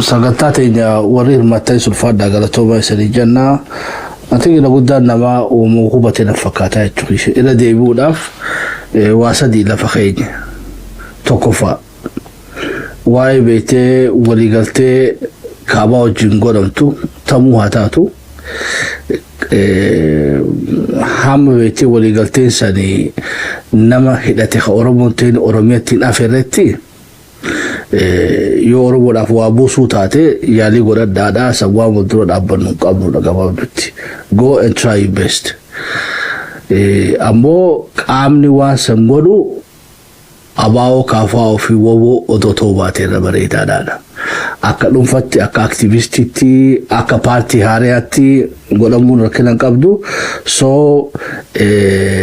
sagantaatenya warir matay sulfada galatoba sarijanna atiga lagu danama oo muuqbatena fakata tuqish ila deebuudaf waasadi la fakhayn tokofa way beete waligalte kaaba jingorantu tamu hatatu ham beete waligalte sani nama hidate oromonteen oromiyatin aferetti yo oromo daf wa busu tate yali goda dada sawa mudro dabanu qabnu dagababti go and try your best ambo amni wa sangodu abao kafa fi wowo odoto bate rabarita dada aka dumfatti aka activisti aka party hariati golamun rakinan qabdu so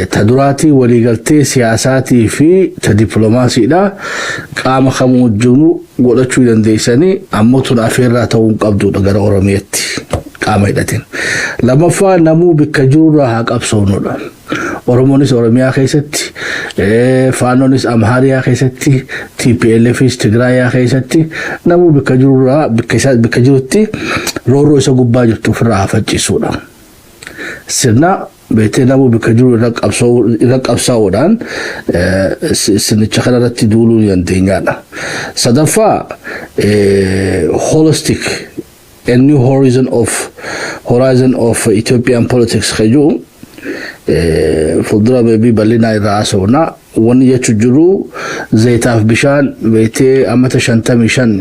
tadurati waligalte siyasati fi diplomasi da qama khamujunu golachu dandeysani amotun afira tawun qabdu daga oromiyati qama idatin lama fa namu bikajura haqabsonoda oromonis oromiya khaysati fanonis amhariya khaysati TPLF Tigraya khaysati namu bikajura bikajurutti roro isa gubba jirtu fira faccisuda sirna beete namu bikajuru raqabsawdan sinchakharati dulu yandenyana sadafa holistic a new horizon of Ethiopian politics khaju fudra maybe balina irasona wani yachujuru zaytaf bishan beete amata shanta mishan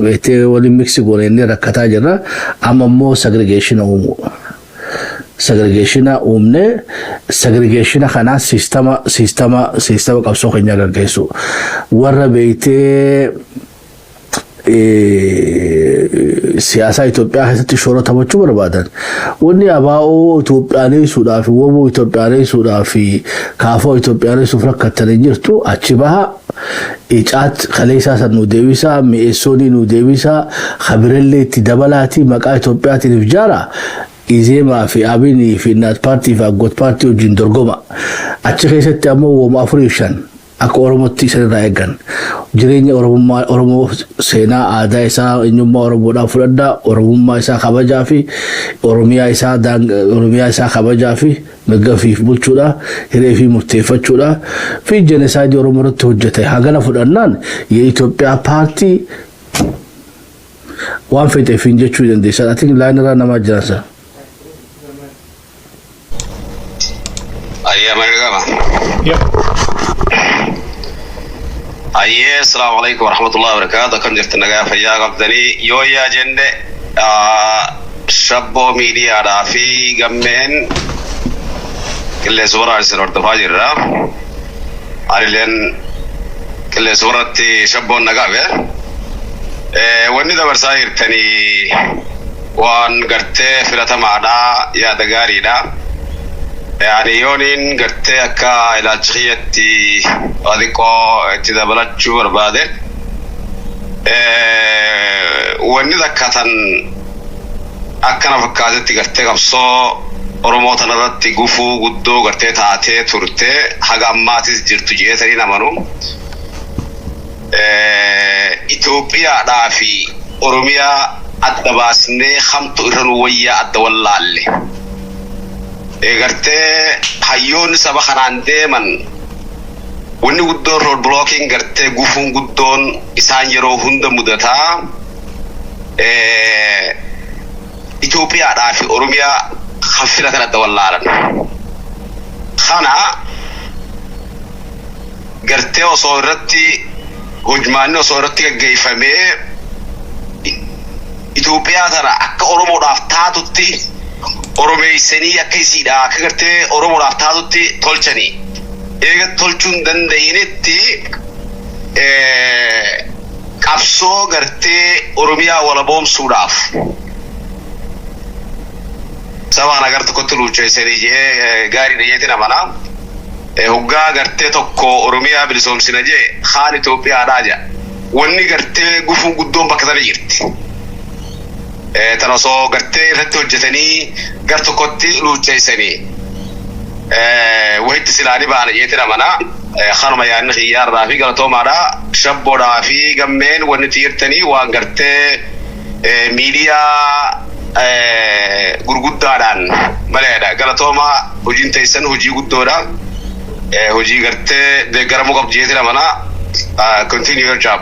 beete wali Mexico ne rakata jira amma mo segregation umne segregation khana system qabso khanya gargayso warra beete siyasa Ethiopia hasati shoro tabachu barbadan wani abao Ethiopia sudafi wobo Ethiopia sudafi kafo Ethiopia sufra katalejirtu achibaha icat khalisa sanu devisa meesoni nu devisa khabrelle tidabalati maqa Ethiopia tilifjara izema fi abini fi nat party fa got party ujindorgoma achkhesati amo wo mafrishan ako oromotti sera egan jirenya oromo sena ada isa nyuma oromo da fulada oromo isa khabajafi oromiya isa khabajafi magafi bulchuda hirefi murtefachuda fi genocide oromo rotujete hagana fudannan ye Ethiopia party one fete finje chuden de I think line ra nama jasa ayya margaba السلام عليكم ورحمة الله وبركاته كم جرت النجاة فيا قبضني يويا جند شابو ميديا رافي جمين كل صورة أرسل ورتفاجر را أريلين كل صورة شابو النجاة وني ده برساير تاني وان قرت فلتا معنا يا دقاري دا يعني يونين قرت أكا إلى تخيتي أذكو تدبلت شو بربادة ونذا كاتن أكنا فكاتي قرت قبصو أرموت نرد تجوفو قدو قرت تعاتي ترتة حاجة ما تزجر تجيه تري نمانو إثيوبيا دافي أروميا أدباسني خمتو إرنوية أدوالله garte hayon saba khanande man woni guddon road blocking garte gufun guddon isan yero hunda mudata Ethiopia da fi Oromia khafira kana dawallaran khana garte o sorati hujmani o sorati gayfame Ethiopia tara akka Oromo daftatutti Oromei seni akkisi da kagarte Oromo raftadutti tolchani ega tolchun dandainetti qabso garte Oromia wala bom sudaf sawana garte kotulu cheseri je gari de yetina mana hugga garte tokko Oromia bilisom sinaje khan Ethiopia daja wonni garte gufun guddon bakadari jirti تناصو قرتي رتو جتني قرتو كتي لوجي سني وهيت سلاني بان يتنا منا خرما يعني خيار رافي قالتو مادا شبو رافي جمين ونتيرتني وانقرت ميديا gurguddaadhaan maleedha galatooma hojiin taysan hojii guddoodha hojii gartee deeggaramuu qabjeetira mana continue your job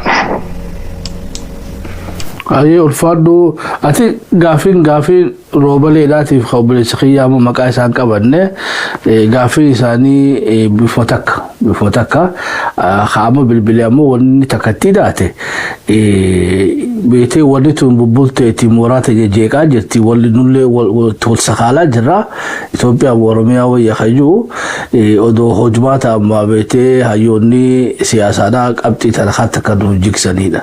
aye ulfaadhu ati gaafin roobaleedhaatiif khawbileessa khiyyaama maqaa isaan qabanne gaafin isaanii bifotakka khaama bilbilamu wanni takkatti daate beetee wanni tun bubbulteeti muraata jeeqaa jirti walli nullee tol sakaalaa jirra Itoophiyaa Oromiyaa wayya hayyuu odoo hojmaata amma beetee hayyoonni siyaasaadhaa qabxii tana hatta kan hojjiksanidha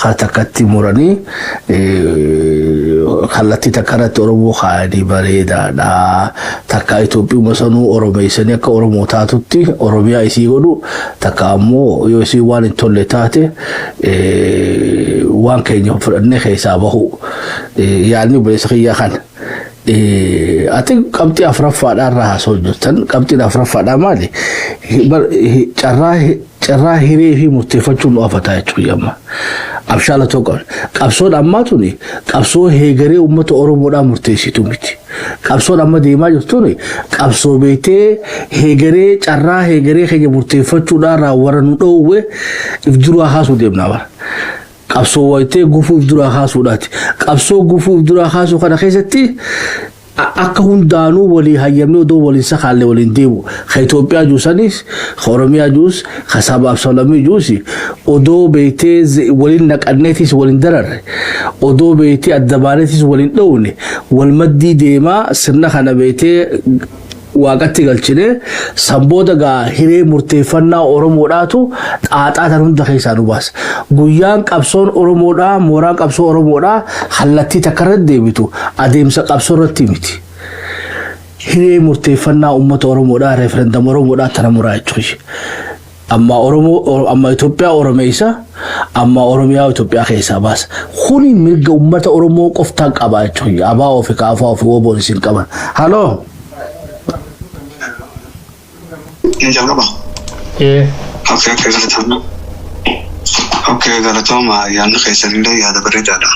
hattakkatti muranii kallattii takkanatti Oromoo khaayanii bareedaadha takka Itoophiyaa sanuu Oromeessanii akka Oromoo taatutti Oromiyaa isii godhu takka ammoo yoo isii waan hin tolle taate waan keenya fudhannee keessaa bahu yaadni buleessa khiyyaa kana ati qabxii afuraffaadhaan raasoo jirtan qabxiin afuraffaadhaan maali carraa hiree fi murteeffachuun nu afataa jechuudha amma abshaala tokko qabsoon ammaa tuni qabsoo heegaree uummata Oromoodhaan murteessitu miti qabsoon amma deemaa jirtuni qabsoo beetee heegaree carraa heegaree keenya murteeffachuudhaan raawwara nu dhoowwe if duraa haasuu deemnaa bara qabsoo wayitee gufuuf duraa haasuudhaati qabsoo gufuuf duraa haasuu kana keessatti akka hundaanuu walii hayyamne odoo waliin sakaalle waliin deemu ka Itoophiyaa juusanis ka Oromiyaa juus ka saba Absalamii juusi odoo beetee waliin naqanneetis waliin dararre odoo beetee addabaaneetis waliin dhowne wal maddii deemaa sirna kana beetee waaqatti galchine sambooda gaa hiree murteeffannaa Oromoodhaatu xaaxaa tan hunda keessaa nu baasa guyyaan qabsoon Oromoodhaa mooraan qabsoo Oromoodhaa hallattii takkarratti deebitu adeemsa qabsoo irratti miti hiree murteeffannaa uummata Oromoodhaa referendum Oromoodhaa tana muraa jechuudha amma Oromoo amma Itoophiyaa Oromeessa amma Oromiyaa Itoophiyaa keessaa baasa kuni mirga uummata Oromoo qoftaan qaba jechuudha abaa ofi kaafaa ofi woboon isin qaban haloo Injaba. Okay, galatoma yaanni keessanillee yaada bareedaadha.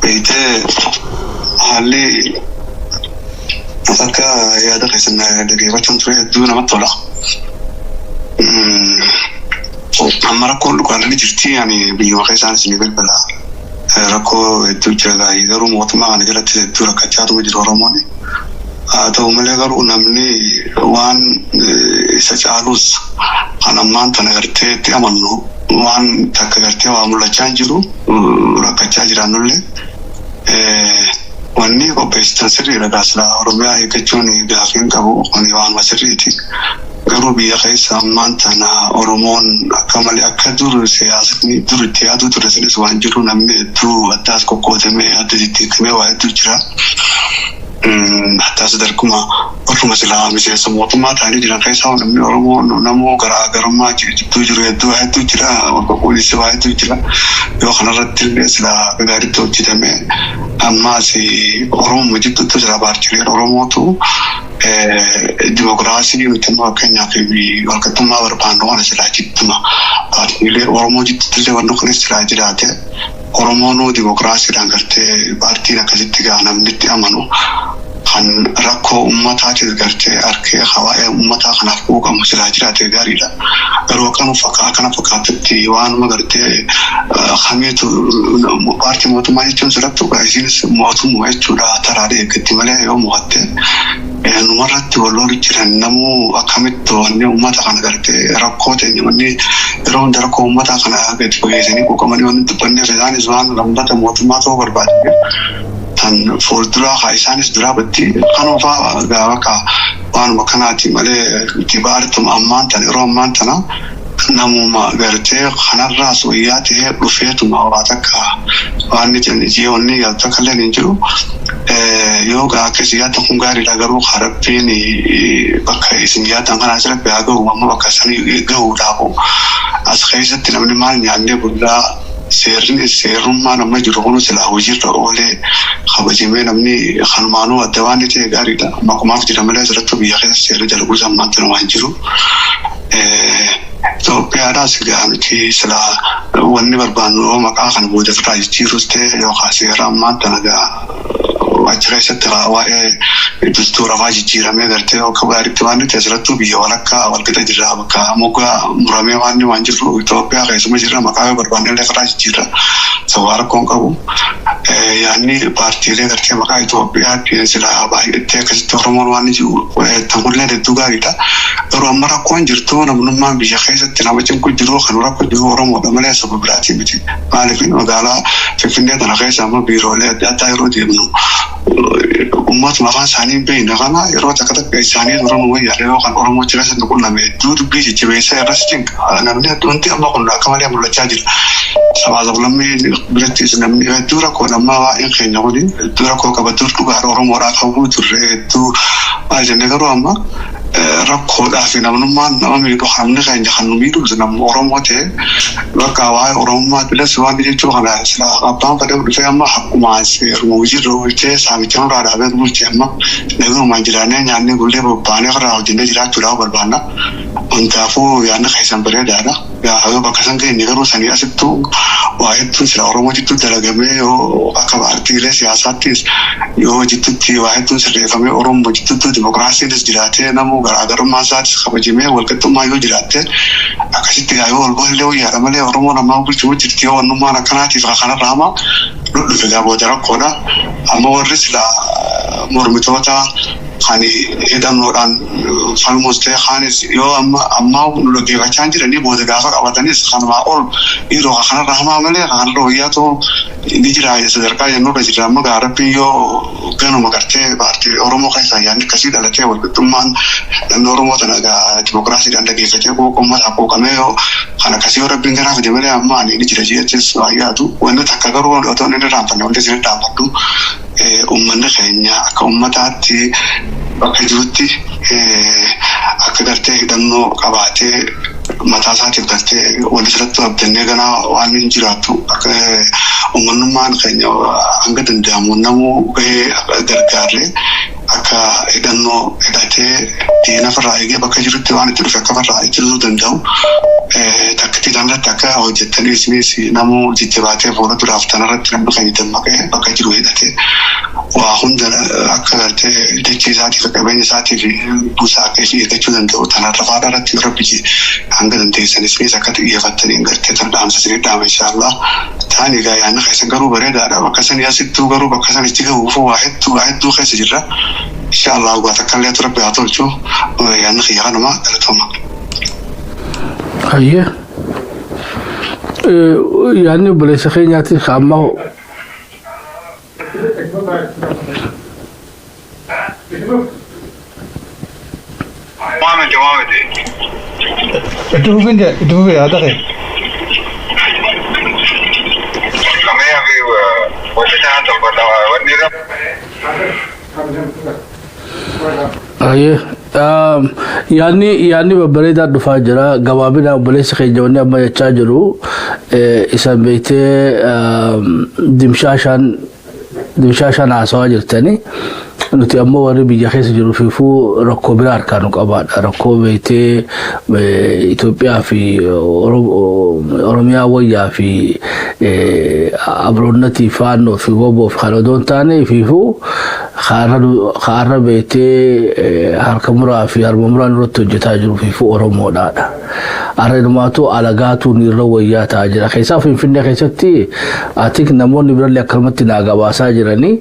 Beete haalli akka yaada keessan dhaggeeffachuun ture hedduu namatti tola. Amma rakkoon dhugaadhaan jirti ani biyyuma keessaan isin bilbila. Rakkoo hedduu jira garuu mootummaa kana jalatti hedduu rakkachaatu jiru Oromoon. Ta'u malee garuu namni waan isa caalus kan ammaan tana gartee itti amannu waan takka gartee waa mul'achaa jiru rakkachaa jiraannullee wanni qopheessitan sirriidha gaasila Oromiyaa eeggachuun gaafiin qabu kuni waanuma sirriiti garuu biyya keessa ammaan tana Oromoon akka malee akka dur siyaasni dur itti yaaduu ture sanis waan jiru namni hedduu addaas qoqqootamee adda jijjiiramee waa hedduu jira. Hatta sadarkuma warruma silaa miseensa mootummaa ta'anii jiran keessaa namni Oromoo namoo garaagarummaa jidduu jiru hedduu jira qulqullinsi waa hedduu jira yoo kanarratti silaa gaariitti hojjetame ammaas Oromoo jidduutti silaa paartiileen Oromootu dimokiraasii nuti fakkeenyaaf walqixxummaa barbaannu waan silaa jidduma paartiileen Oromoo jidduutti wanni kunis silaa jiraate Oromoon dimokiraasiidhaan gartee paartiin akkasitti gaa namni itti amanu kan rakkoo uummataatiif gartee harkee hawaa'ee uummataa kanaaf quuqamu silaa jiraate gaariidha. Garuu akkana fakkaatutti waanuma gartee hamiitu paartii mootummaa jechuun sirattu isinis mootummaa jechuudha taraadha eeggatti malee yoo mo'atte numarratti waloon jiran namuu akkamitti wanni uummata kana gartee rakkoo ta'e wanni yeroo hunda rakkoo uummataa kana gadi fageessanii quuqamanii wanni dubbanneef isaanis waan lammata mootummaa ta'uu barbaadu. Tan fuulduraa isaanis duraa batti kanufaa gaawaka waanuma kanaati malee itti baartuma ammaan tana yeroo ammaan tana namuma gartee kanarraas wayyaa ta'ee dhufeetuma waa takka waan jiyoonni yaalta kalleen hin jiru yoo akkasii yaadda kun gaariidha garuu harabbiin bakka isin yaaddan kanaa asirratti haa gahu amma bakka sanii gahuudhaafu as keessatti namni maal nyaannee bullaa سيرن ما نما جرونو سلا وجير أولي خبجيمي نمني خنمانو الدواني تي غاريدا ما في جرملا زرتو بيا سير جلبو زمان تنواجرو تو بيارا سجان كي سلا وني بربانو مكان خن بوده فرايز تيروسته يو خاسيرا ما تنجا واجري سترا واي الدستور فاجي جيرا ميغرتي او كباري تواني تزرتو بيا ولكا والكتا جرا بكا موغا مرامي واني وانجرو توبيا غيس مجرا مكان بربانو له فرايز جيرا سوار كونكو يعني بارتي له غرتي مكان توبيا بينسلا باي تكس تورمون واني جو تمول له دوغاريتا رومرا كونجرتو نمما بيا خيس تناوجن كجرو خنورا كجرو رومو دمله سبب بلاتي بيتي مالفين وقالا في فينيا انا خيس اما بيرو له دايرو ديمنو أمات ما كان سانين بين غنا يروح تكتب بيسانين ورا مويا لو كان ورا موجي لازم نقول لهم دود بيجي جبيسة رستين أنا من أنت أما كنا كمان يا ملا تاجر سبعة ظلمي بلتيز نمني دورا كنا ما يمكن نقولي دورا كوكا بدور كوكا ورا مورا كابو ترى تو أجل نقرأ أما ركود أفينا منما نامي بخامن غين جخنومي روزنا ورموته وكواي ورمات بلا سواد يجوا على سلا أبان كده بفيا ما حكومة سير موجود روجته سامي كانوا راه هذا موجود ما نقول ما جرانه يعني نقول له ببانة خرا وجنة جرا تلا بربانا أنتافو يعني خيسان بريد هذا يا هذا بكسان كي نقرأ سني أسبتو واحد تنسى ورموت جتو تلاقيه أو أكبر تيله سياسات يو جتو تي واحد تنسى ريفامي ورموت جتو ديمقراطية دسجلاته نمو agar masat kabajime walketu mayo jirate akasi tigayo walbol lew ya ramale oromo na mambu chumu tirtiyo wanu mana kanati fakana rama lu fega bodara koda amma warrisla mormitota khani edan noran falmuste khanis yo amma lu geva chanjira ni bodaga fa abatani khanma ol iro khana rama male khan roya to dijira ya sadarka ya no rajira magara piyo gano magarte barte oromo khaisa yani kasi dalate walketu man oromo tanaga demokrasi dan dagi fete ko kuma ko kameo kana kasi ora bingara fete mele amma ni dijira jete swaya tu wanda takagaru oto ne rampa no desire tamatu ummanna khenya ka ummatati bakajuti akagarte danno kabate matasati garte wanda saratu abdenne gana wanin jiratu ummannu man khenya angadan damu namu gargare aka idanno idate dina faraiga bakajuti wani turufa kafarra idu dandau takti danna taka hojjetani ismisi namu jitibate fora turaftana ratran khaytan make bakajru idate wa hundana akagarte dechizati fakabeni sati fi busake fi dechudan do tanarfada ratti rabbiji angadan taysan ismi sakat yafatani ngarte tan damsa siri dam inshallah tani ga yana khaysan garu bareda da bakasan yasitu garu bakasan istiga ufu wahid du khaysa jirra inshallah wa takallat rabbi atolchu yana khiyana ma talatoma هي يعني بليس خيناتي خامه جوامد ادوه هذا غير كما يبي وتتعامل والنظام هي يعني ببريدة دفاجرة قوابنا وبليس خيجوني أما يتشاجروا إسان بيتي دمشاشان عصواجر تاني nuti amma warri biyya keessa jiru fiifuu rakkoo biraa harkaan qabaadha. Rakkoo beektee Itoophiyaa fi Oromiyaa wayyaa fi abroonnatii faannoo fi woboo fi kan odoon taane fiifuu kaarra beektee harka muraa fi harma muraan irratti hojjetaa jiru fiifuu Oromoodhaadha. Arreenumaatu alagaatuun irra wayyaa ta'aa jira. Keessaa Finfinnee keessatti atik namoonni birallee akkanumatti naa gabaasaa jiranii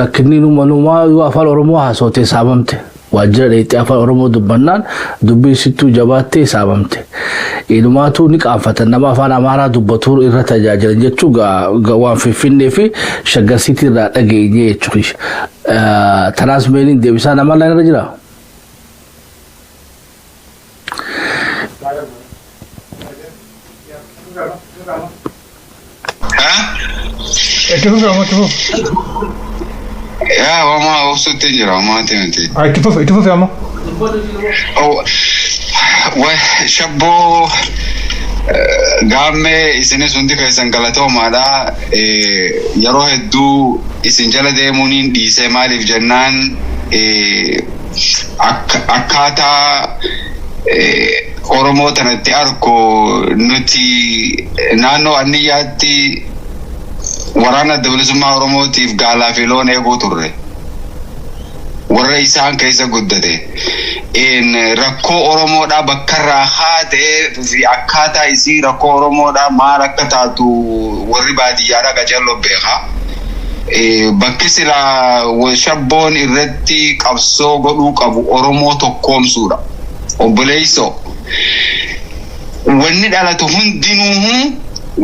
rakkinni numaa yoo afaan Oromoo haasawtee saamamte waajjira dheettee afaan Oromoo dubbannaan dubbii sittuu jabaattee saamamte. Inumaatu ni qaanfatan nama afaan Amaaraa dubbatu irra tajaajilan jechuu waan Finfinnee fi Shaggar City irraa dhageenye jechuudha. Tanaas meeliin deebisaa namallee irra jira. يا وما وصلت تجرى وما تمتي تفوف يا عمو او وشبو Gamme isinis hundi keessan galatoomaadha. Yeroo hedduu isin jala deemuun dhiisee maaliif jennaan akkaataa Oromoo tanatti arko nuti naannoo Anniyyaatti waraana adda bilisummaa Oromootiif gaalaa fi loon eeguu turre. Warra isaan keessa guddate. Rakkoo Oromoodhaa bakkarraa haatee fi akkaataa isii rakkoo Oromoodhaa maal akka taatu warri baadiyyaadhaa qacalloo beekaa. Bakki silaa shabboon irratti qabsoo godhuu qabu Oromoo tokkoomsuudha. Obboleessoo. Wanni dhalatu hundinuu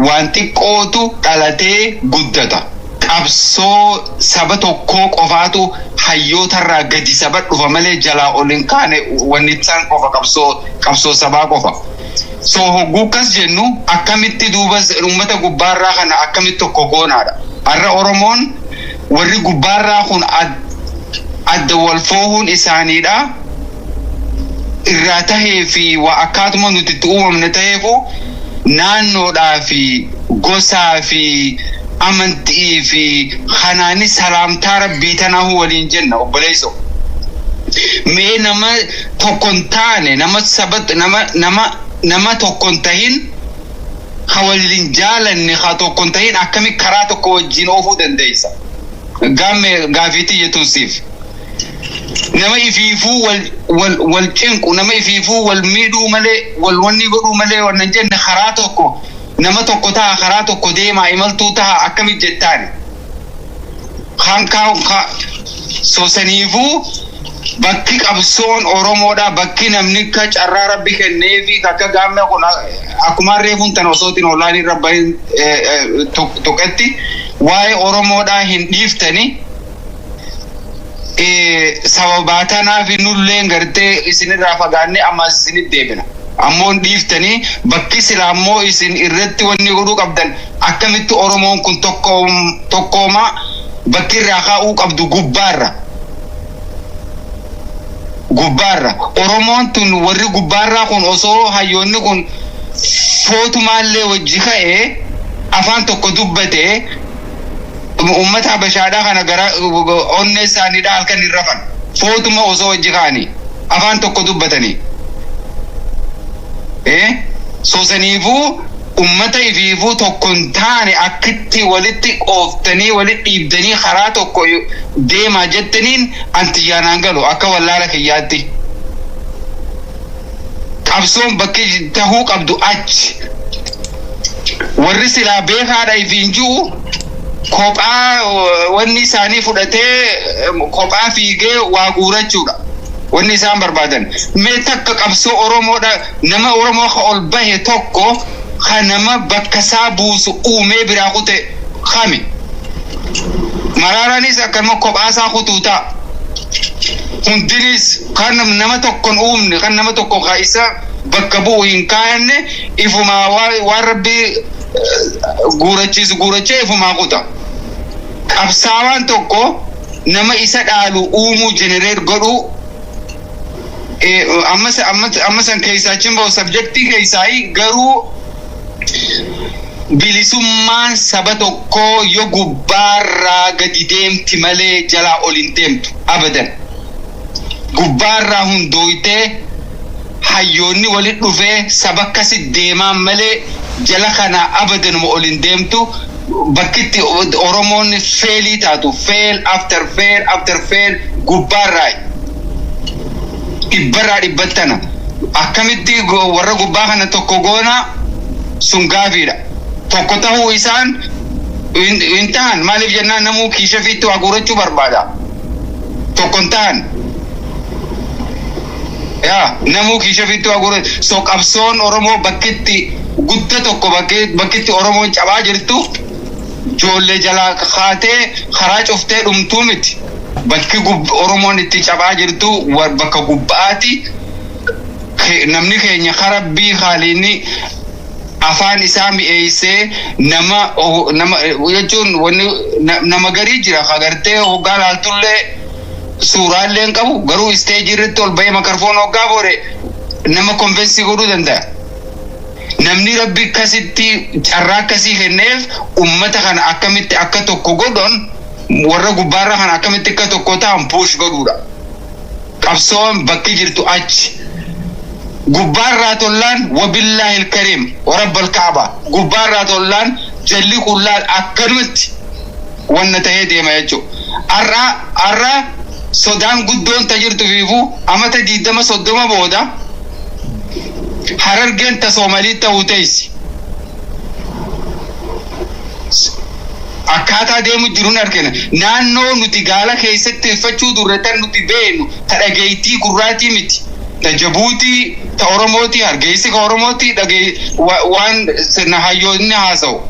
waan xiqqootu dhalatee guddata. Qabsoo saba tokkoo qofaatu hayyootarraa gadi saba dhufa malee jalaa ol hin kaane wanni isaan qofa qabsoo sabaa qofa. So hogguu kas jennu akkamitti duuba uummata gubbaarraa kana akkamitti tokko goonaadha. Har'a Oromoon warri gubbaarraa kun adda wal foohuun isaaniidha. Irraa tahee fi waa akkaatuma nuti itti uumamne taheefu naannoodhaa fi gosaa fi amantii fi kanaani salaamtaa rabbii tanaahu waliin jenna obboleessoo. Mee nama tokkon taane nama tokkon tahin ha waliin jaalanne ha tokkon tahin akkami karaa tokko wajjin oofuu dandeessa. Gaafiitii jettuun siif. Nama ifiifuu wal cinqu nama ifiifuu wal miidhuu malee wal wanni godhuu malee wannan jenne karaa tokko nama tokko ta'a karaa tokko deemaa imaltuu ta'a akkamitti jettaani. Soosaniifuu bakki qabsoon Oromoodhaa bakki namni ka carraa rabbi kenneefi akka gaamme kun akkuma reefuun tan osootiin olaaniin rabbiin tokketti waa'ee Oromoodhaa hin dhiiftani. Sababa tanaaf nulleen gartee isinirraa fagaanne amma isinitti deebina. Ammoo dhiiftanii bakki silaa ammoo isin irratti wanni godhuu qabdan akkamitti Oromoon kun tokkooma bakki irraa kaa'uu qabdu gubbaarra. Oromoon tun warri gubbaarraa kun osoo hayyoonni kun footumaallee wajji ka'ee afaan tokko dubbatee ummata Habashaadhaa kana gara onnee isaaniidhaa halkan hin rafan. Footuma osoo wajji ka'anii afaan tokko dubbatanii. Soosaniifuu ummata ifiifuu tokkon taane akkitti walitti qooftanii walitti dhiibdanii karaa tokko deemaa jettaniin antiyyaanaan galu akka wallaala kiyyaatti. Qabsoon bakki tahuu qabdu achi. Warri silaa beekaadha ifiin jiru kophaa wanni isaanii fudhatee kophaa fiigee waa guurachuudha. Wanni isaan barbaadan. Mee takka qabsoo Oromoodha nama Oromoo ka ol bahe tokko ka nama bakka isaa buusu uumee biraa kute kami. Maraaraanis akkanuma kophaa isaa kutuutaa. Hundinis kan nama tokkon uumne kan nama tokko ka isa bakka bu'u hin kaanne ifumaa waan rabbii guurachee ifumaa kuta. Qabsaawaan tokko nama isa dhaalu uumuu jenereet godhu amma san keessaa cimbaa'u sabjektii keessaa garuu bilisummaan saba tokkoo yoo gubbaarraa gadi deemti malee jalaa ol hin deemtu abadan. Gubbaarraa hundooytee hayyoonni walit dhufee saba akkasitti deemaan malee jala kana abadanuma ol hin deemtu. Bakkitti Oromoon feelii taatu fail after fail gubbaarraa dhibbarraa dhibbattana akkamitti warra gubbaa kana tokko goona sun gaafiidha. Tokko tahuu isaan hin tahan maaliif jennaan namuu kiisha fiitti waa guurachuu barbaada. Tokkon tahan namuu kiisha fiitti waa guurachuu. So qabsoon Oromoo bakkitti gudda tokko bakkitti Oromoon cabaa jirtu ijoollee jalaa kaatee karaa cuftee dhumtuu miti. Bakki Oromoon itti cabaa jirtu bakka gubbaati. Namni keenya karabbii haaliinni afaan isaa mi'eessee nama jechuun nama garii jira agartee hoggaa laaltullee suuraallee hin qabu garuu isteejii irratti ol bahee makarfoon hoggaa boore nama konfensii godhuu danda'a. namni rabbi akkasitti carraa akkasii kenneef ummata kana akkamitti akka tokko godhon warra gubbaarra kana akkamitti akka tokko ta'an puush godhuudha. Qabsoon bakki jirtu achi gubbaarraa tollaan wabillaahi ilkariim warabbal kaaba gubbaarraa tollaan jalli kullaan akkanumatti wanna ta'ee deema jechuudha. Arra sodaan guddoon tajirtu fiifu amata 20-30 booda Harargeen ta Soomaalii ta'uu teessi. Akkaataa deemu jiruun argina. Naannoo nuti gaala keessatti uffachuu durreetan nuti beenu ta dhageettii gurraatii miti. Ta Jabuutii ta Oromooti hargeessi ka Oromooti waan sirna hayyoonni haasa'u.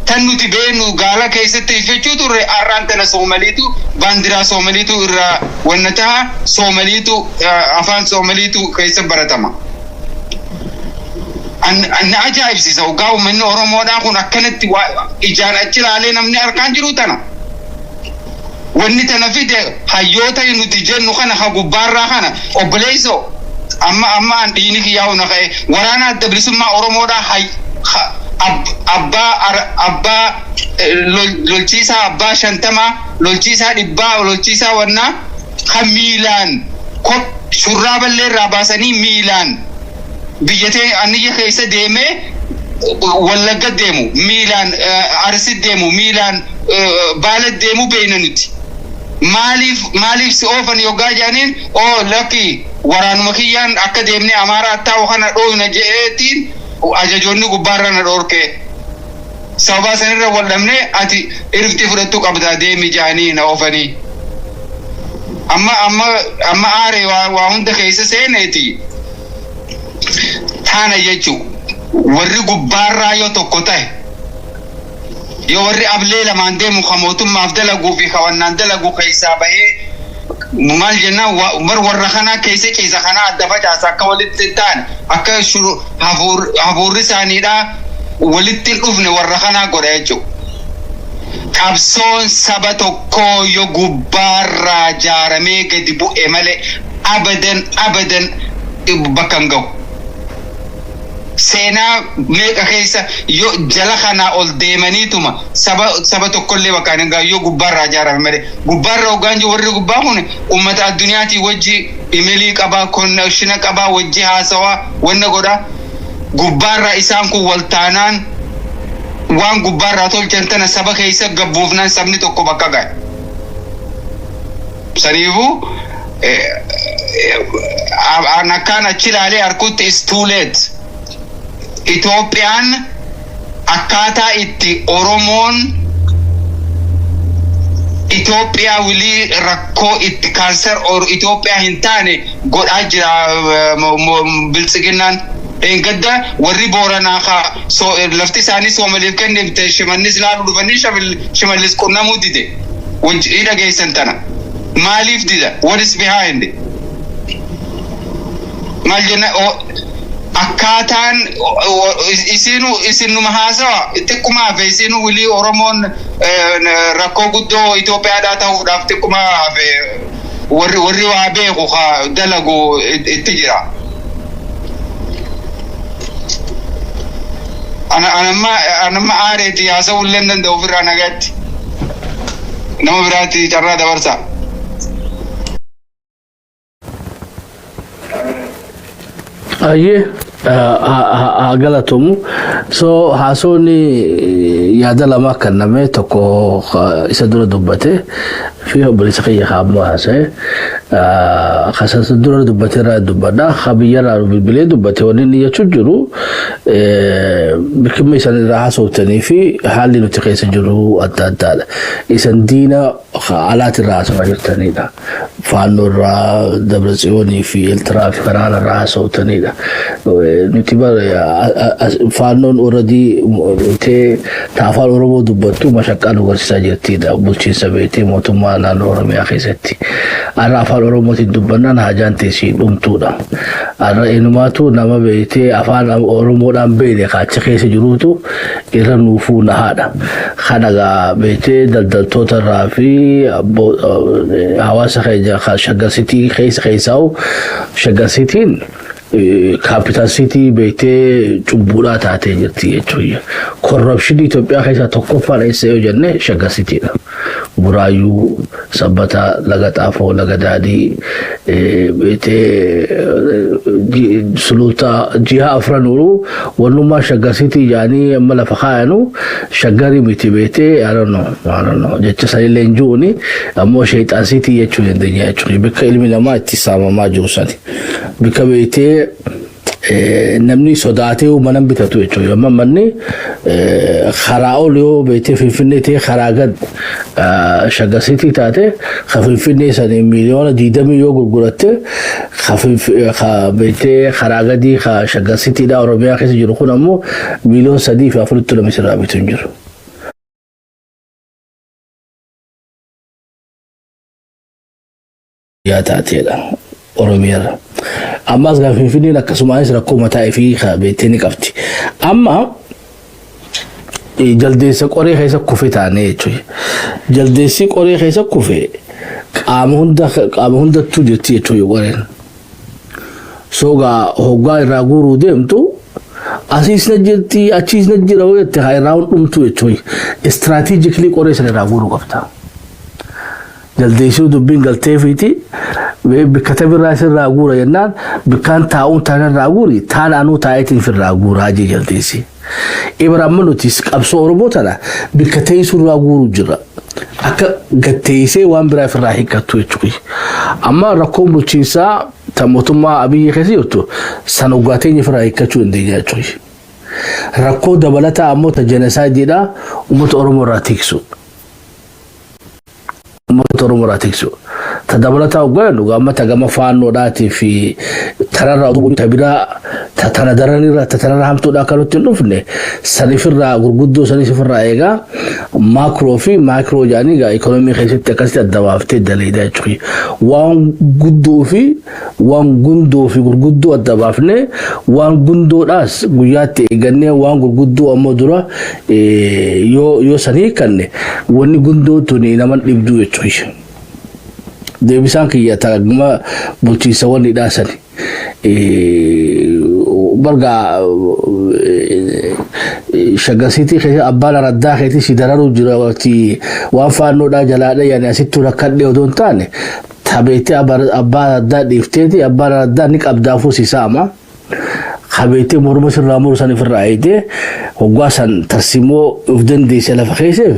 Tan nuti beenu gaala keessatti uffachuu durre arraan tana Soomaliitu baandiraa Soomaliitu irraa wanna ta'a Soomaliitu afaan Soomaliitu keessa baratama. Anna ajaa'ibsiisa ugaa uummanni Oromoodhaan kun akkanatti ijaan achi ilaalee namni harkaan jiru tana. Wanni tana fide hayyoota nuti jennu kana ha gubbaarraa kana obboleessoo amma an dhiini kiyyaa'u na ka'e waraana adda bilisummaa Oromoodhaa abbaa lolchiisaa abbaa 50 lolchiisaa 100 lolchiisaa wannaa kan miilaan shurraaballee irraa baasanii miilaan biyyatee aniyya keessa deemee Wallagga deemu miilaan Arsi deemu miilaan Baale deemu beeyna nuti. Maaliif si oofan yoggaa jaaniin lakki waraanuma kiyyaan akka deemne Amaaraa taa'u kana dhoofna je'eetiin ajajoonni gubbaarra na dhorkee. Sababa sanirra waldhabnee ati irfti fudhattuu qabdaa deemi jaanii na oofanii. Amma aaree waa hunda keessa seeneeti. Taana jechuun warri gubbaarraa yoo tokko ta'e yoo warri ablee lamaan deemu kan mootummaaf dalaguu fi hawannaan dalaguu keessaa bahee maal jennaan warra kanaa keessa kanaa adda facaasa akka walitti ta'an akka hafuurri isaaniidhaa walitti hin dhufne warra kanaa godha jechuudha. Qabsoon saba tokkoo yoo gubbaarraa jaaramee gadi bu'e malee abadan bakka hin ga'u. Seenaa meeqa keessa yoo jala kanaa ol deemaniituma saba tokkollee bakka hin ga'u yoo gubbaarraa jaarame malee. Gubbaarraa hoggaan jiru warri gubbaa kun uummata addunyaatii wajji imeelii qabaa konneekshina qabaa wajji haasawaa wanna godhaa. Gubbaarraa isaan kun waltaanaan waan gubbaarraa tolchan tana saba keessa gabbuufnaan sabni tokko bakka ga'e. Saniifuu akkaan achi ilaalee harkutti is too late. Itoophiyaan akkaataa itti Oromoon Itoophiyaa wilii rakkoo itti kaanser Itoophiyaa hin taane godhaa jira biltsiginnaan. Gadda warri Booranaa lafti isaanii Soomaliif kennite shimallis laaluu dhufanii shimallis qunnamuu dide. Wajji dhageessan tana. Maaliif dida? What is behind? Maal jenna akkaataan isinuma haasawa xiqquma hafe isinu wilii Oromoon rakkoo guddoo Itoophiyaadhaa ta'uudhaaf xiqquma hafe warri waa beeku dalagu itti jira. Anamma aareeti haasawuu illee danda'u ofirraa nagaatti nama biraatti carraa dabarsa. Aye, galatomu. So haasawni yaada lama kenname tokko isa dura dubbate fi obboleessa kiyya kaabnu haasa'e kasasa dura dubbate irraa dubbadha kabiyyarraa bilbilee dubbate wanni inni jechuu jiru bikkimma isan irraa haasawtanii fi haalli nuti keessa jiru adda addaadha. Isan diina alaati irraa haasawaa jirtanidha. Faannoo irraa Dabratsiyoonii fi Eeltiraa fi Karaara irraa haasawtanidha. Nuti faannoon already taafaan Oromoo dubbattu mashaqqaa agarsiisaa jirtidha. Bulchiinsa beektee mootummaa naannoo Oromiyaa keessatti. Har'a afaan Oromootiin dubbannaan hajaan teessii dhumtuudha. Har'a eenyumaatu nama beektee afaan Oromoodhaan beekne achi keessa jiruutu irra nuufuu nahaadha. Kana beektee daldaltoota irraa fi hawaasa Shaggar City keessaa'u Shaggar City'n capital city beete cubbura taate jirti jechuudha. Corruption Itoophiyaa keessa tokkoffaan eessa yoo jenne Shaggar City dha. Buraayyuu Sabbata Laga Xaafoo Laga Daadii beete sululta jiha afranuru wannummaa Shaggar City jaanii amma lafa kaayanu Shaggari miti beete I don't know jecha sanii leenjuuni ammoo Shayxaan City jechuu dandeenya jechuudha. Bakka ilmi namaa itti saamamaa jiru sani. Bakka beete namni sodaatee uumanan bitatu jechuudha. Amma manni karaa oliyoo beete Finfinnee ta'e karaa gad Shaggar City taate Finfinnee sanii miliyoona 20 yoo gurguratte beete karaa gadii Shaggar City dha Oromiyaa keessa jiru kun ammoo miliyoona 3 fi 4 lama sirraa bitu hin jiru. Yaa taateedha Oromiyaa. Ammas gaafa Finfinneen akkasumas rakkoo mataa fi beete ni qabdi. Amma jaldeessa qoree keessa kufe taane jechuudha. Jaldeessi qoree keessa kufe qaama hundattuu jetti jechuudha qoreen. Sogaa hoggaa irraa guuruu deemtu asiis na jirti achiis na jira yoo jette haa irraa hundumtu jechuudha. Strategically qoree sana irraa guuruu qabda. Jaldeessi dubbiin galtee fiiti bikata birraa sirraa guura jennaan bikkaan taa'uun taana irraa guuri taan anuu taa'eetiin firraa guuraa jee jaldeessi. Ibrahima nutis qabsoo Oromoo tana bikkatee surraa guuru jira. Akka gatteessee waan biraa firraa hiikkatu jechuudha. Amma rakkoon bulchiinsaa ta mootummaa Abiyyi keessa jirtu sana ugaateen firraa hiikkachuu dandeenya jechuudha. Rakkoo dabalataa ammoo ta jenasaayidiidha uummata Oromoo irraa tiksu. Tadabalata ugaanu gama tagama faano dati fi tarara tabira tatana daranira tatana hamtu da kalutin dufne sanifirra gurguddo sanifirra ega macro fi macro jani ga economy khasita kasita dawafte dalida churi wan guddo fi wan gundo fi gurguddo dawafne wan gundo das guyate ganne wan gurguddo amodura yo sani kanne woni gundo tuni naman dibdu churi deebisan kiya tagama bulchiisa wani dhaasani barga Shaggar City keessa abbaan raddaa keetii si dararu jira waqtii waan faannoo dha jalaadha yani asittu rakkadhe odoon taane tabeete abbaan raddaa dhiifteeti abbaan raddaa ni qabdaafuu si saama خبيتي مرمس الرامور سني في الرعيدة وقاسن ترسمو افدن دي سلف خيسف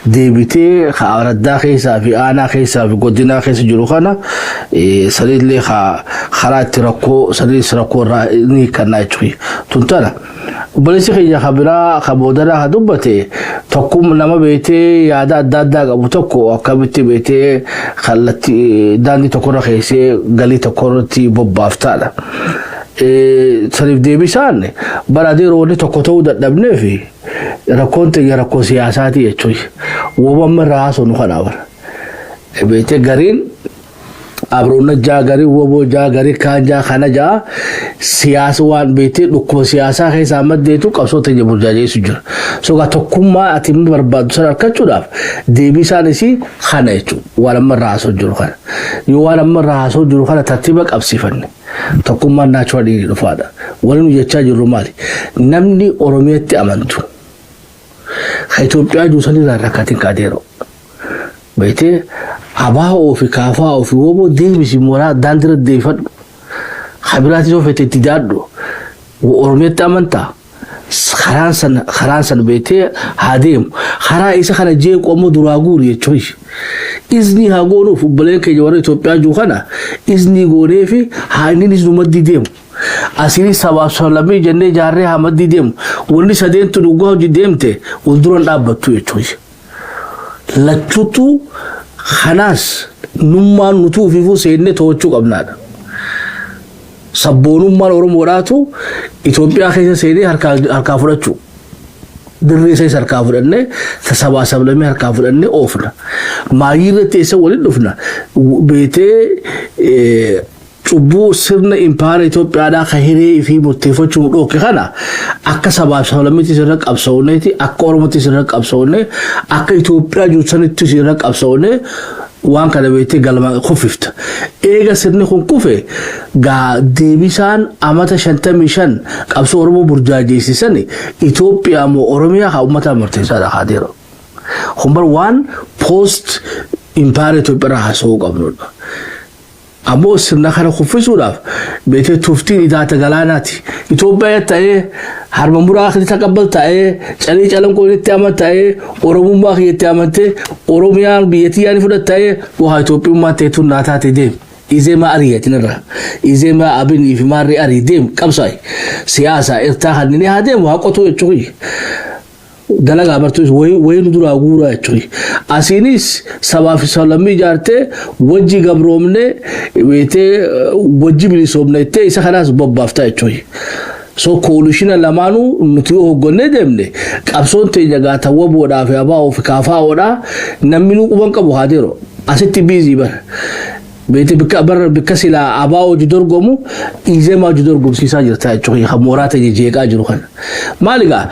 دي بيتي خاردا خيسا في آنا خيسا في قدنا خيسا جلوخانا سريد لي خرات تركو سريد سركو راني كنا يتوي تنتانا بلسي خيجا خبرا خبودرا خدوبتي تقوم لما بيتي يادا دادا قبو تقو وكابتي بيتي خلتي داني تقور خيسي قلي تقورتي ببافتالا سريف دي بيسان برادي روني تقوتو دبني في ركونت يا ركو سياساتي يتوي وبم راسو نخناور بيتي غارين abroonna jaagari wobo jaagari kaanja khana ja siyasa waan beete dhukko siyasa keessa maddeetu qabsoota jabujaaje sujur so ga tokkummaa atim barbaadu sarkachuudhaaf deebisaanis khana jechu walamma raaso jiru khana yo walamma raaso jiru khana tartiiba qabsifanne tokkummaa naturally dhufaadha walinu jechaa jiru maali namni oromiyaatti amantu Itoophiyaa juusanii rakkatiin kaadeero beete abao fi kafao fi wobo deebisi mora dandira deefad khabirati so fete tidado ormet amanta kharansan beete hadim khara isa khana je qomo duragur yechoy izni hagono fu blenke jore Ethiopia ju khana izni gore fi hanin izu madidem asiri sabab salami jenne jarre hamadidem wonni sadentu dugo jidemte ulduran dabatu yechoy lachutu خلاص نما نتوه في فوس إنه توجه قبلنا سبونم مال أورم وراتو إثيوبيا خيسة سيدي هركافرتشو دريسة هركافرنة تسابا سبلمي هركافرنة أوفنا ما يرتي سوالي دفنا بيته Cubu sirna impare Ethiopia da khahire fi motifo chudo ke khana akka sabab salamiti sirra qabsawne ti akka oromoti sirra qabsawne akka Ethiopia ju saniti sirra qabsawne وان كان بيتي قال خففت إيجا سرني خون كوفي قا ديبسان أمتا شنتا ميشان قبسو أورمو برجاجي سيساني إثيوبيا مو أورميا خاومتا مرتسا دا خاديرو خمبر وان بوست إمباري توبرا حسو قبنو أمو سرنا خانا خفسو داف بيتي توفتين إداتا غلاناتي إثيوبيا تاي هرممورا أخذ تقبل تاي چالي چالم كوني اتعامل تاي أورمو باقي اتعامل تاي أورميا بيتي يعني فدت تاي وها إثيوبيا ما تيتو ناتا تديم إذا ما أريت نرى إذا ما أبني في ماري أريدم كبساي سياسة ارتاح الدنيا هذا وهاقطو يتشوي دلنا برتوس وين دورا غورا يتشوي أسينيس سبا في سلامي جارته وجي قبرومنه ويته وجي بليسومنه تي إسخلاص ببافتا يتشوي so coalition lamanu nutiyo gonne demne qabson te jaga tawbo da fa ba of kafa oda naminu kuban ka buhadiro asitti busy bar بيتي بكبر بكسلا أباو جدور قومو إذا ما جدور قوم سيسا جرتا شوي خمورات يجي كاجرو خان مالك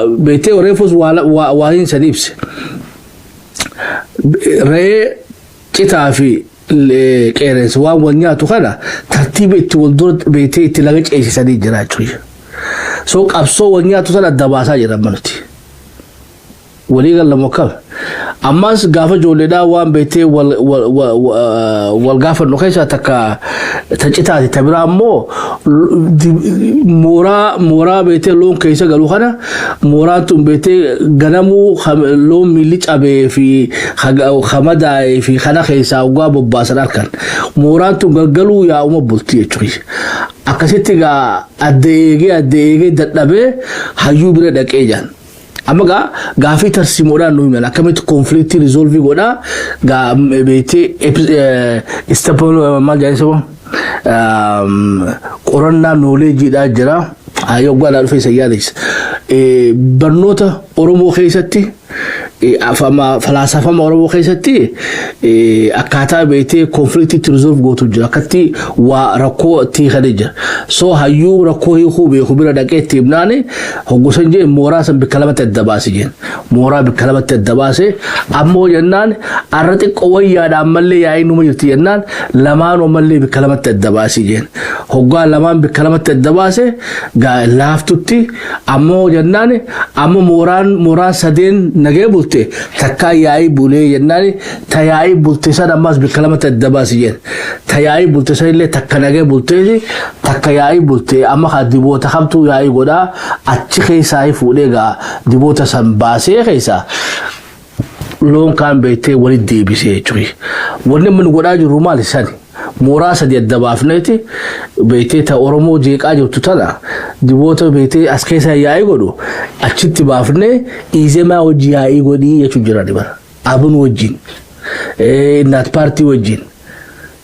بيتي وريفوس واهين سديبس ري كتافي الكيرنس وانيا تخنا ترتيب تولدور بيتي تلاقيش إيش سدي جرا شوي سوق أبصو وانيا تخنا دباسا جرا منتي وليغا لموكل أماس غافة جولدا وان بيتي والغافة نخيشة تكا تجيتها تبرا مو مورا بيتي لون كيسا قالوا خانا مورا تم بيتي غنمو لون ميليج أبي في خمدا في خانا خيسا وغابو باسر أركان مورا تم قالوا يا أمو بلتي يجوي أكاسيتي أديغي دتنبي هايو بنا دك إيجان أما غافي ترسيمورا نويمة لكمت كونفليكت ريزولفي غودا غا بيتي استابولو ما جاي سوا قرنا نوليجي دا جرا أيوة قال في سيادس برنوتا أورمو خيستي فما فلسفة ما أورمو خيستي أكاتا بيتي كونفليكت ريزولف غوتو جرا كتي وركو تي خديجة سو هيو ركو هيو بيخبر دكتي تبناني هو سنجي مورا سن بكلمة الدباسي جن مورا بكلمة الدباسي أمو جنان أرتي قوية داملي يا إنو مجتي جنان لمان وملي بكلمة الدباسي جن هو قال لمان بكلمة الدباسي قال لافتوتي أمو جنان أمو موران سدين نجيبولتي تكاي ياي بولي جناني تياي بولتي ساد أماس بكلمة الدباسي جن تياي بولتي ساد اللي تكناجي بولتي تكاي بولتي أما خديبو تخمتو ياي غدا أتشي ساي فوليغا ديبوتا سنباسي خيسا لون كان بيتي ولد دي بيسي چوي ونن من غدا جو مال ساني موراسه دي دبافنيتي بيتي تا اورمو جيقا جوتو تلا ديبوتا بيتي اسكيسا ياي غدو اچتي بافني ايزما وجي ياي غدي يچو جرا دي بار ابن وجين نات بارتي وجين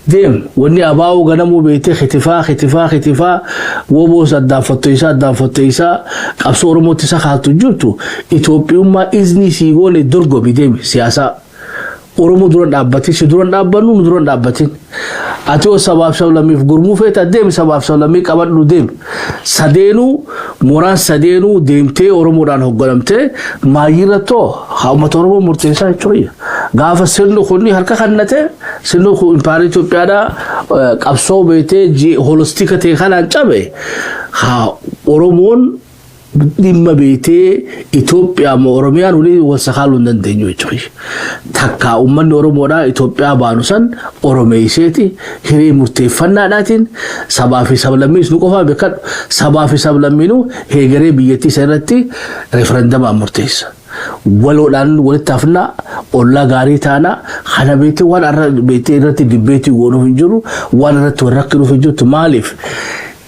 ديم وني أباو غنمو بيتي ختفا وبوس أدان فتيسا قبصور موتيسا خالتو جوتو إثيوبيا ما إذني سيغولي درغو بيديم سياسة أورمو درون دابتين سدرون دابنو ندرون دابتين أتيو سباب سولامي فغرمو فيتا ديم سباب سولامي قبضلو ديم سدينو موران سدينو ديمتي أورمو دان هغلمتي مايرتو خاومت أورمو مرتيسا چوية غافة سنو خوني هركا خنته سنو خو إمباري توبيا دا قبصو بيتي جي هولستيكا تيخانا چابي أورمون ديما بيتي إثيوبيا ما أورميان ولي وسخالون دندنيو يچوي تكا أمن أورمودا إثيوبيا بانوسان أورميسيتي هري مرتفنا داتين سبا في سبلميس نقفا بكت سبا في سبلمينو هيغري بيتي سيرتي ريفرندم مرتيس ولو دان ولتافنا ولا غاري تانا خنا بيتي وان بيتي رتي دبيتي ونو فينجرو وان رتو ركنو فينجو تمالف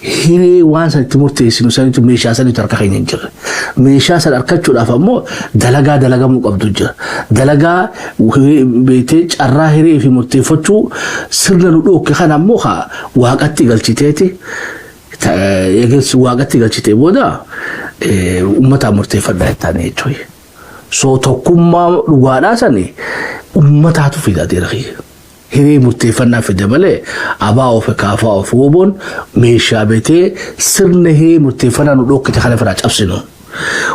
هيري وان سنتمرتي سنوساني تميشا سني تركا خينين جر ميشا سن اركچو دافمو دلغا مو قبدو جر دلغا بيتي چرا هيري في مرتفچو سرنا دوك خنا موخا واقتي غلچيتي يگس واقتي غلچيتي بودا امتا مرتفدا تاني چوي سو توكما لغادا سني امتا تو فيدا ديرخي هي مرتفعنا في دبله أباو في كافا وفوبون ميشابتي سرنه مرتفعنا نلوك تخلف راج أبسنو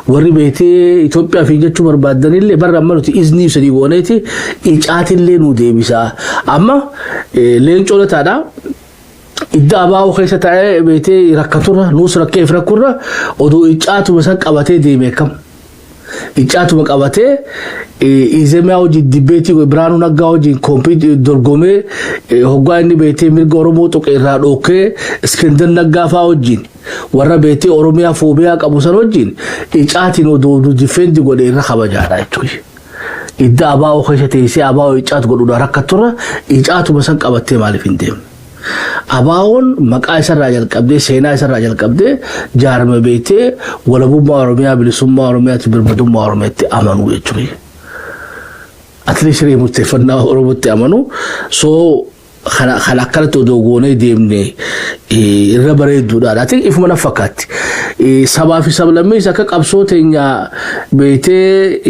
warri beetee Itoophiyaa fi jechuu barbaadan illee barra amma nuti iznii sadii gooneeti icaatillee nu deebisa amma leencoo lataadha idda abaa'oo keessa ta'ee beetee rakkaturra nuus rakkeef rakkurra oduu icaatuma san qabatee deeme kam icaatuma qabatee izemea hojii dibeetii Biraanuu Naggaa hojii kompiit dorgomee hoggaa inni beetee mirga Oromoo tuqe irraa dhookee Iskandar Naggaa fa'aa hojiin warra beetee Oromiyaa foobiyaa qabu san hojiin icaatiin oduu difeendi godhe irra kabajaadha jechuudha. Idda abaa'oo keessa teessee abaa'oo icaatu godhuudha rakkaturra icaatuma san qabattee maaliif hin deemne? Abaa'oon maqaa isarraa jalqabdee seenaa isarraa jalqabdee jaarma beetee walabummaa Oromiyaa bilisummaa Oromiyaatti birmadummaa Oromiyaatti amanuu jechuudha. Atleast murteeffannaa Oromootti amanuu soo kan akkanatti odoo goonee deemne irra bareedduudha. Ati ifuma na fakkaatti. Sabaa fi sablammees akka qabsoo teenya beetee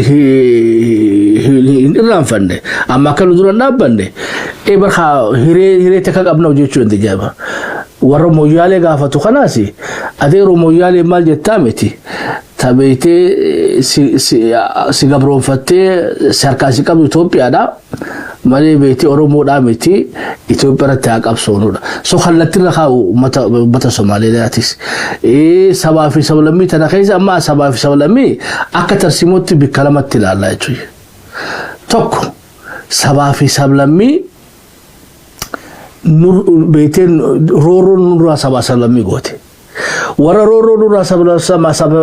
hin irraanfanne amma akka nu dura dhaabbanne barka hiree takka qabna hojjechuu dandeenya. Warra Moyyaalee gaafatu kanaas adeero Moyyaalee maal jettaa miti. Tabeetee si gabroonfattee sarkaasii qabdu Itoophiyaadha. Malee beetee Oromoodhaa miti Itoophiyaatti haa qabsoonuudha. So kallattiin rakkaa'u uummata Somaaliidhaatis. Sabaa fi sablammii tana keessa amma sabaa fi sablammii akka tarsiimootti bikka lamatti ilaallaa jechuudha. Tokko sabaa fi sablammii beetee rooroon nurraa sabaa sablammii goote. Warra rooroo nurraa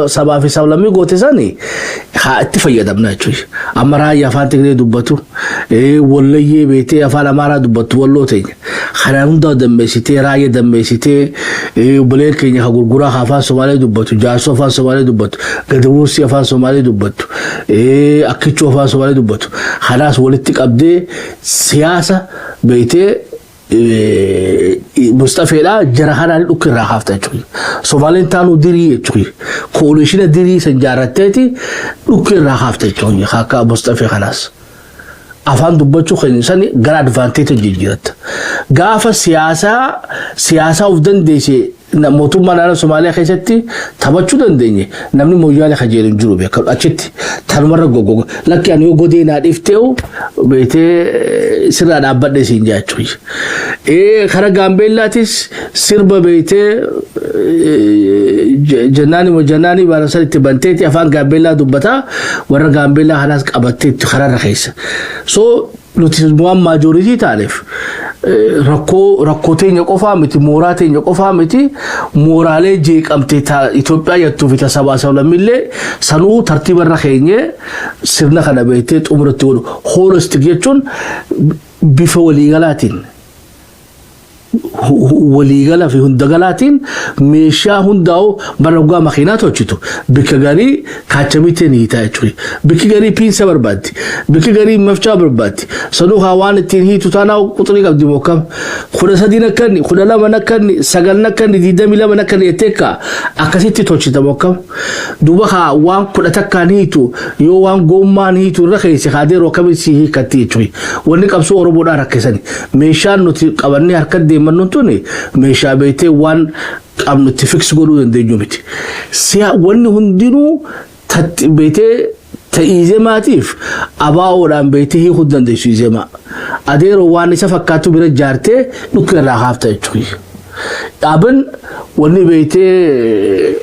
sabaa fi sablammii goote sani haa itti fayyadamna jechuudha. Amma raayyaa afaan Tigree dubbatu wallayyee beetee afaan Amaaraa dubbatu walloo teenya. Kana hunda dammeessitee raayyaa dammeessitee buleen keenya haa gurguraa afaan Somaalee dubbatu jaarsoo afaan Somaalee dubbatu gadamuursii afaan Somaalee dubbatu akkichuu afaan Somaalee dubbatu. Kanaas walitti qabdee siyaasa beetee Mustafeedha jara kanaan dhukirraa hafta jechuudha. Somaaleen taanuu dirii jechuudha. Koolishina dirii san jaarratteeti dhukirraa hafta jechuudha. Akka Mustafee kanaas. Afaan dubbachuu kan sani gara advaanteetii jijjiiratta. Gaafa siyaasaa of dandeessee mootummaa naannoo Somaaliyaa keessatti taphachuu dandeenye namni Moyyaalee kajeelan jiru beekaa achitti tanumarra gogoga lakki ani yoo godee naa dhiiftee'u beetee sirraa dhaabbadhe siin jechuudha. Kara Gaambeellaatis sirba beetee jannaanii baarasan itti banteeti afaan Gaambeellaa dubbataa warra Gaambeellaa kanaas qabatteetti kararra keessa. So nuti waan maajoritii taaneef rakkoo teenya qofaa miti mooraa teenya qofaa miti mooraalee jeeqamtee Itoophiyaa jettuu fi sabaa sablammillee sanuu tartiibarra keenye sirna kana beektee xumuratti godhu holistik jechuun bifa waliigalaatiin waliigala fi hundagalaatiin meeshaa hundaa'u barnootaa makiinaa tolchitu bikka garii kaachamiteen hiitaa jechuudha. Bikki garii piinsa barbaaddi bikki garii mafchaa barbaaddi sanuu hawaan ittiin hiitu taanaa quxurii qabdi mookam 13 nakkanni 12 nakkanni 9 nakkanni 22 nakkanni etteekka akkasitti tolchita mookam duuba haa waan 10 takkaan hiitu yoo waan goommaan hiitu irra keessa haadeeroo kamitti hiikatti jechuudha. Wanni qabsoo Oromoodhaa rakkisani meeshaan nuti qabannee harkatti deemannuun tuni meeshaa beetee waan qabnutti fix godhuu dandeenyu miti. Wanni hundinuu beetee ta'izemaatiif abaa'oodhaan beetee hiikuu dandeessu izemaa. Adeeroo waan isa fakkaatu bira jaartee dhukkeerraa haafta jechuudha. Dhaaban wanni beetee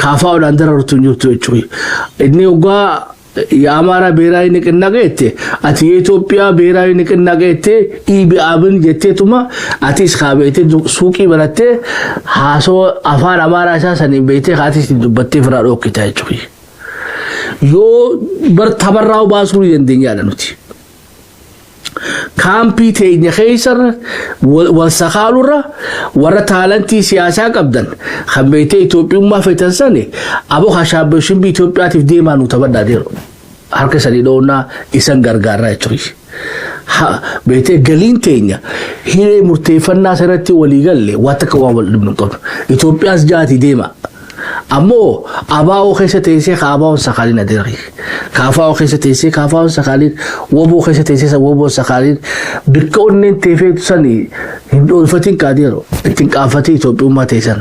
kaafaa'oodhaan darartu hin jirtu jechuudha. Inni hoggaa የአማራ ብሔራዊ ንቅናቄ አቲ የኢትዮጵያ ብሔራዊ ንቅናቄ ኢቢአብን ጀቴቱማ አቲስ ካቤቴ ሱቂ በለቴ ሃሶ አፋን አማራ ሳሰን ቤቴ ሃቲስ ዱበቴ ፍራዶ ኪታቹ ዮ በር ተበራው ባስሩ ይንደኛል ነውቲ ካምፒቴ ነኸይሰር ወሰኻሉራ ወረ ታለንቲ ሲያሳ ቀብደን ኸቤቴ ኢትዮጵያማ ፈተንሰኔ አቦ ሐሻበሽም ኢትዮጵያ ትፍዴማኑ ተበዳደሩ አርከሰኒ ዶና ኢሰን ገርጋራ ይችሪ ቤቴ ገሊንቴኛ ሂሬ ሙርቴፈና ሰረቲ ወሊገለ ዋተከዋው ልብንቆ ኢትዮጵያስ ጃቲ ዴማ አሞ አባው ኸሰቴሴ ካባው ሰኻሊና ደሪ ካፋው ኸሰቴሴ ካፋው ሰኻሊን ወቦ ኸሰቴሴ ወቦ ሰኻሊን ብቆንን ቴፌቱ ሰኒ ሂንዶ ፈቲን ካዲሮ እትንቃፈቲ ኢትዮጵያ ማቴሰን